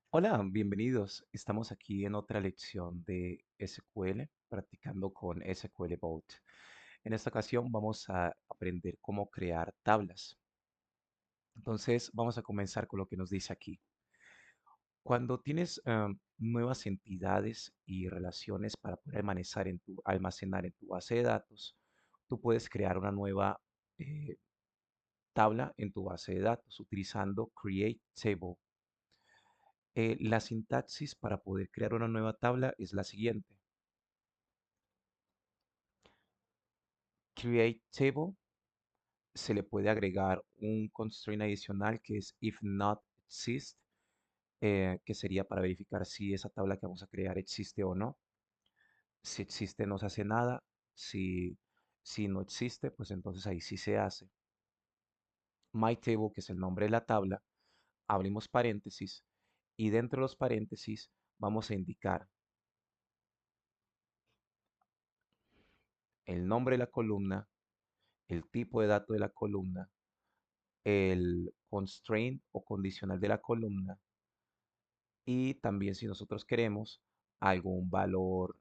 Hola, bienvenidos. Estamos aquí en otra lección de SQL, practicando con SQL Boat. En esta ocasión vamos a aprender cómo crear tablas. Entonces, vamos a comenzar con lo que nos dice aquí. Cuando tienes nuevas entidades y relaciones para poder almacenar en tu base de datos, tú puedes crear una nueva eh, tabla en tu base de datos utilizando Create Table. La sintaxis para poder crear una nueva tabla es la siguiente. Create table, se le puede agregar un constraint adicional que es if not exist, que sería para verificar si esa tabla que vamos a crear existe o no. Si existe no se hace nada, si no existe, pues entonces ahí sí se hace. My table, que es el nombre de la tabla, abrimos paréntesis y dentro de los paréntesis vamos a indicar el nombre de la columna, el tipo de dato de la columna, el constraint o condicional de la columna y también si nosotros queremos algún valor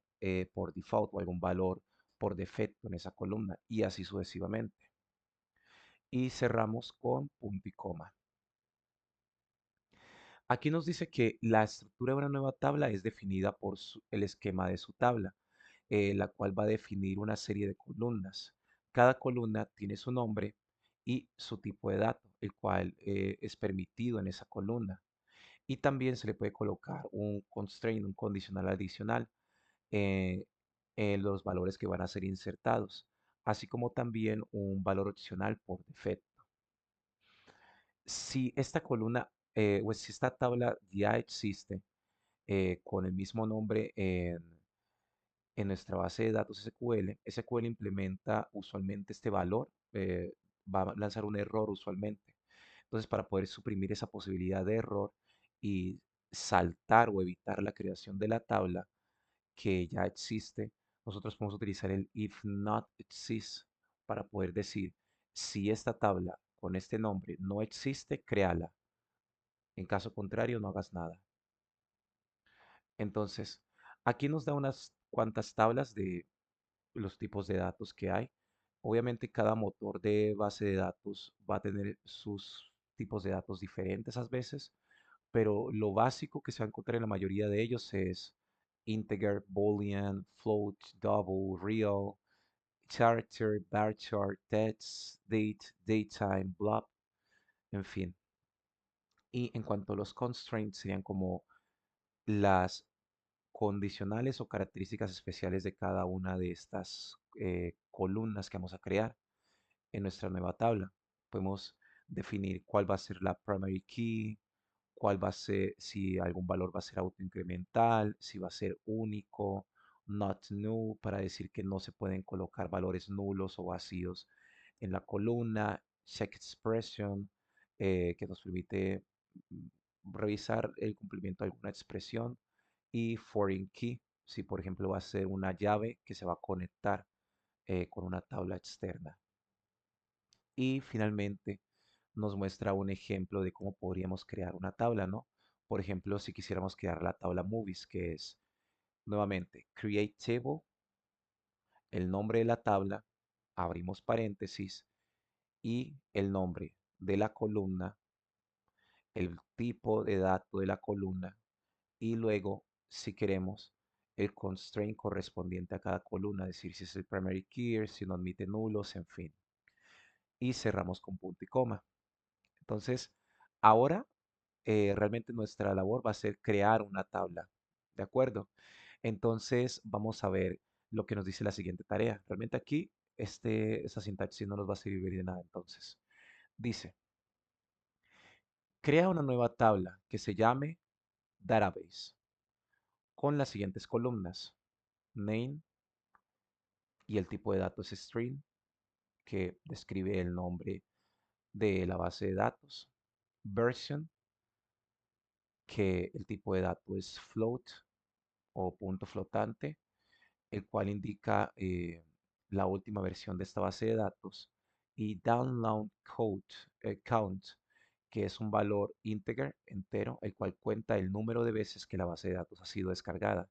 por default o algún valor por defecto en esa columna y así sucesivamente. Y cerramos con punto y coma. Aquí nos dice que la estructura de una nueva tabla es definida por el esquema de su tabla, la cual va a definir una serie de columnas. Cada columna tiene su nombre y su tipo de dato, el cual es permitido en esa columna. Y también se le puede colocar un constraint, un condicional adicional eh, en los valores que van a ser insertados, así como también un valor opcional por defecto. Si esta columna o si esta tabla ya existe con el mismo nombre en nuestra base de datos SQL, SQL implementa usualmente este valor, va a lanzar un error usualmente. Entonces, para poder suprimir esa posibilidad de error y saltar o evitar la creación de la tabla que ya existe, nosotros podemos utilizar el if not exists para poder decir, si esta tabla con este nombre no existe, créala. En caso contrario, no hagas nada. Entonces, aquí nos da unas cuantas tablas de los tipos de datos que hay. Obviamente cada motor de base de datos va a tener sus tipos de datos diferentes a veces, pero lo básico que se va a encontrar en la mayoría de ellos es integer, boolean, float, double, real, character, varchar, text, date, datetime, blob, en fin. Y en cuanto a los constraints, serían como las condicionales o características especiales de cada una de estas columnas que vamos a crear en nuestra nueva tabla. Podemos definir cuál va a ser la primary key, cuál va a ser, si algún valor va a ser autoincremental, si va a ser único, not null, para decir que no se pueden colocar valores nulos o vacíos en la columna, check expression, que nos permite revisar el cumplimiento de alguna expresión, y foreign key, si por ejemplo va a ser una llave que se va a conectar con una tabla externa. Y finalmente nos muestra un ejemplo de cómo podríamos crear una tabla, ¿no? Por ejemplo, si quisiéramos crear la tabla movies, que es nuevamente create table, el nombre de la tabla, abrimos paréntesis y el nombre de la columna, el tipo de dato de la columna y luego, si queremos, el constraint correspondiente a cada columna, es decir, si es el primary key, si no admite nulos, en fin. Y cerramos con punto y coma. Entonces, ahora realmente nuestra labor va a ser crear una tabla, ¿de acuerdo? Entonces, vamos a ver lo que nos dice la siguiente tarea. Realmente aquí, esta sintaxis no nos va a servir de nada. Entonces, dice, crea una nueva tabla que se llame database con las siguientes columnas, name y el tipo de datos es string, que describe el nombre de la base de datos, version, que el tipo de dato es float o punto flotante, el cual indica la última versión de esta base de datos, y download count, que es un valor integer, entero, el cual cuenta el número de veces que la base de datos ha sido descargada.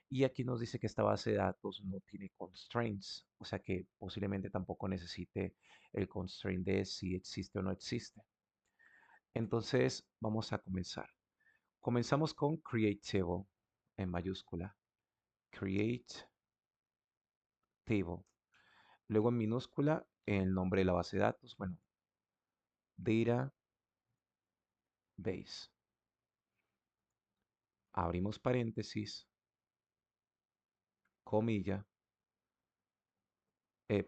Y aquí nos dice que esta base de datos no tiene constraints, o sea que posiblemente tampoco necesite el constraint de si existe o no existe. Entonces, vamos a comenzar. Comenzamos con create table en mayúscula. Create table. Luego en minúscula el nombre de la base de datos. Bueno, database. Abrimos paréntesis, comilla,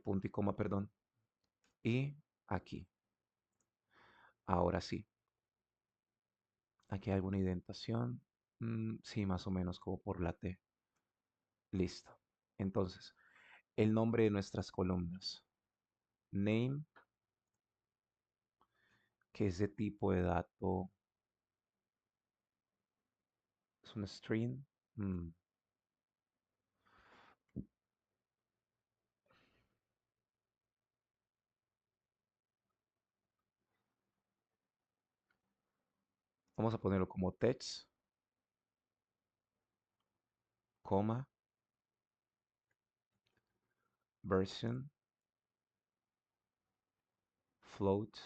punto y coma, perdón. Y aquí. Ahora sí. Aquí hay alguna indentación. Sí, más o menos como por la T. Listo. Entonces, el nombre de nuestras columnas. Name, que es de tipo de dato. Es un string. Mm, Vamos a ponerlo como text, coma, version, float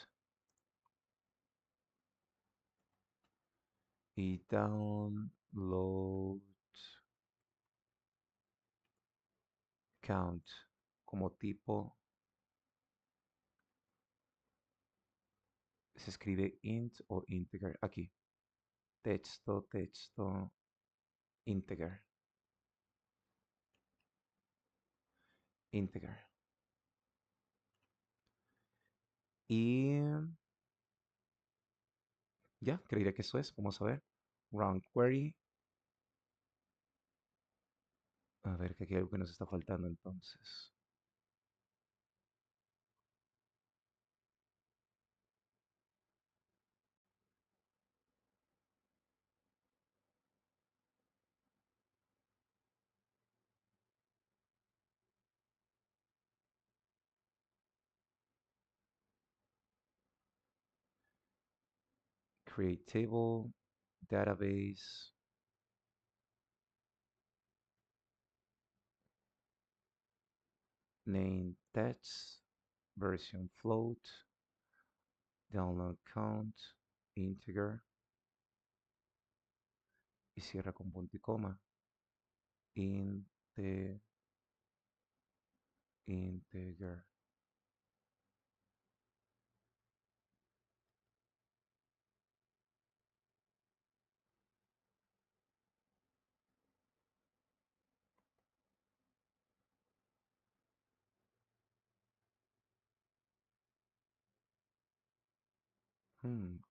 y download count como tipo. Se escribe int o integer. Aquí. Texto, texto, integer, integer. Y ya, creería que eso es. Vamos a ver. Run query. A ver, que aquí hay algo que nos está faltando entonces. Create table, database, name text, version float, download count, integer, y cierra con punto y coma. Inte, integer.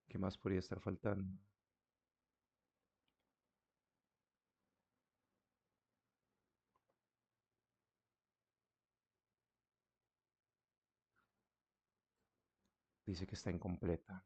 ¿Qué más podría estar faltando? Dice que está incompleta.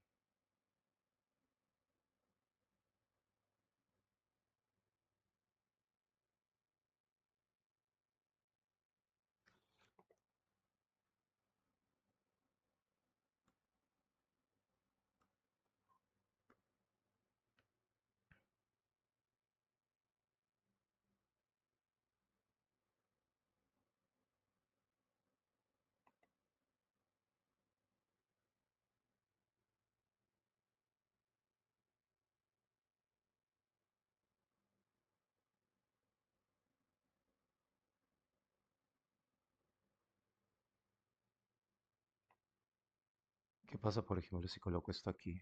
¿Qué pasa, por ejemplo, si coloco esto aquí?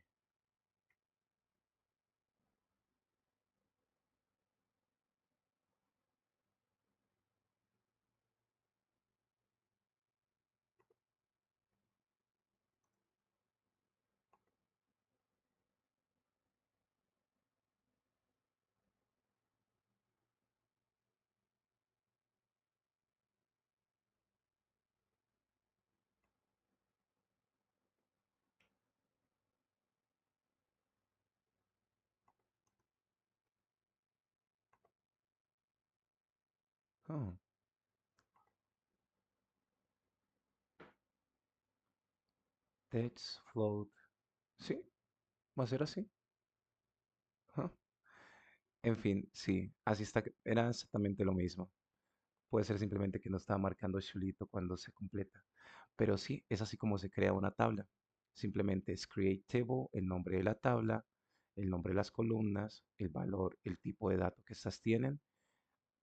Oh, text float. Sí, ¿Va a ser así? Ajá. En fin, sí, así está, era exactamente lo mismo. Puede ser simplemente que no estaba marcando chulito cuando se completa. Pero sí, es así como se crea una tabla. Simplemente es create table, el nombre de la tabla, el nombre de las columnas, el valor, el tipo de dato que estas tienen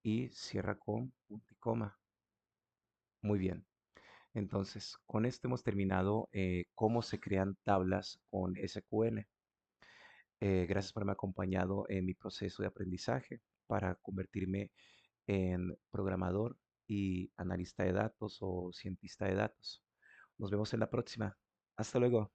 y cierra con punto y coma. Muy bien. Entonces, con esto hemos terminado cómo se crean tablas con SQL. Gracias por haberme acompañado en mi proceso de aprendizaje para convertirme en programador y analista de datos o cientista de datos. Nos vemos en la próxima. Hasta luego.